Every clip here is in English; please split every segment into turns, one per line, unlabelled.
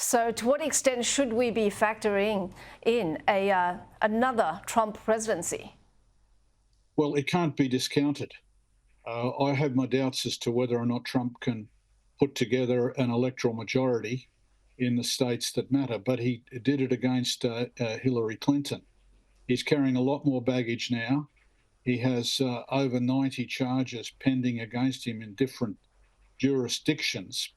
So to what extent should we be factoring in another Trump presidency?
Well, it can't be discounted. I have my doubts as to whether or not Trump can put together an electoral majority in the states that matter, but he did it against Hillary Clinton. He's carrying a lot more baggage now. He has over 90 charges pending against him in different jurisdictions.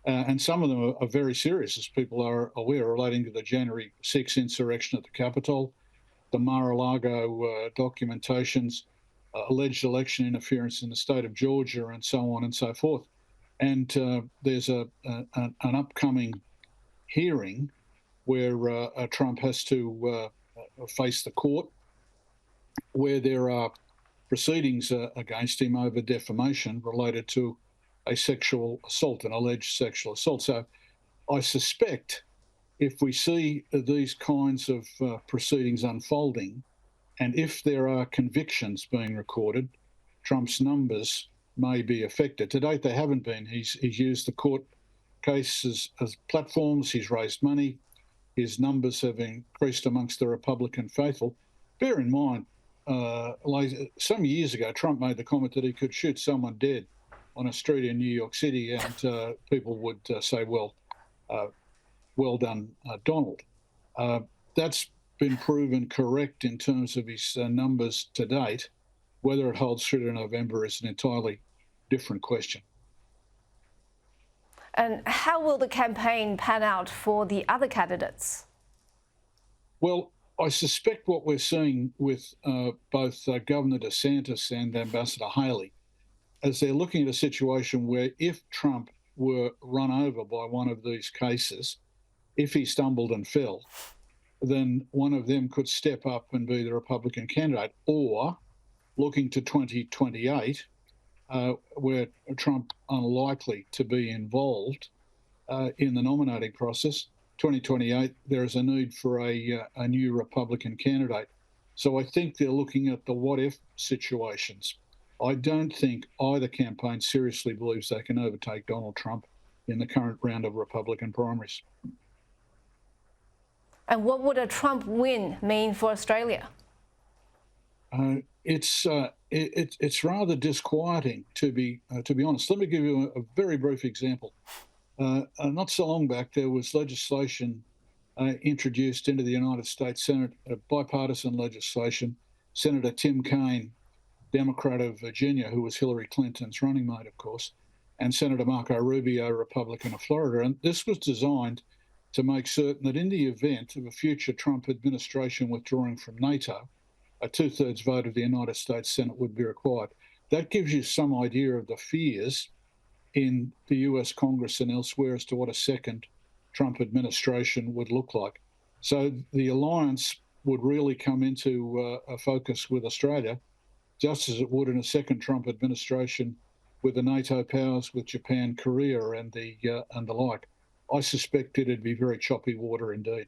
And some of them are very serious, as people are aware, relating to the January 6 insurrection at the Capitol, the Mar-a-Lago documentations, alleged election interference in the state of Georgia, and so on and so forth. And there's an upcoming hearing where Trump has to face the court, where there are proceedings against him over defamation related to a sexual assault, an alleged sexual assault. So I suspect if we see these kinds of proceedings unfolding, and if there are convictions being recorded, Trump's numbers may be affected. To date, they haven't been. He's used the court cases as platforms. He's raised money. His numbers have increased amongst the Republican faithful. Bear in mind, some years ago, Trump made the comment that he could shoot someone dead on a street in New York City, and people would say, well done, Donald. That's been proven correct in terms of his numbers to date. Whether it holds true to November is an entirely different question.
And how will the campaign pan out for the other candidates?
Well, I suspect what we're seeing with both Governor DeSantis and Ambassador Haley, as they're looking at a situation where if Trump were run over by one of these cases, if he stumbled and fell, then one of them could step up and be the Republican candidate, or looking to 2028, where Trump unlikely to be involved in the nominating process. 2028, there is a need for a new Republican candidate. So I think they're looking at the what-if situations. I don't think either campaign seriously believes they can overtake Donald Trump in the current round of Republican primaries.
And what would a Trump win mean for Australia?
It's rather disquieting, to be honest. Let me give you a very brief example. Not so long back, there was legislation introduced into the United States Senate, bipartisan legislation. Senator Tim Kaine, Democrat of Virginia, who was Hillary Clinton's running mate, of course, and Senator Marco Rubio, Republican of Florida. And this was designed to make certain that in the event of a future Trump administration withdrawing from NATO, a two-thirds vote of the United States Senate would be required. That gives you some idea of the fears in the US Congress and elsewhere as to what a second Trump administration would look like. So the alliance would really come into a focus with Australia, just as it would in a second Trump administration with the NATO powers, with Japan, Korea, and the like. I suspect it'd be very choppy water indeed.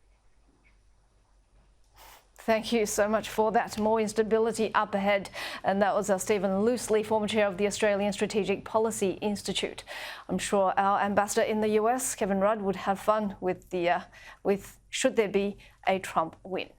Thank you so much for that. More instability up ahead. And that was Stephen Loosley, former chair of the Australian Strategic Policy Institute. I'm sure our ambassador in the US, Kevin Rudd, would have fun with should there be a Trump win.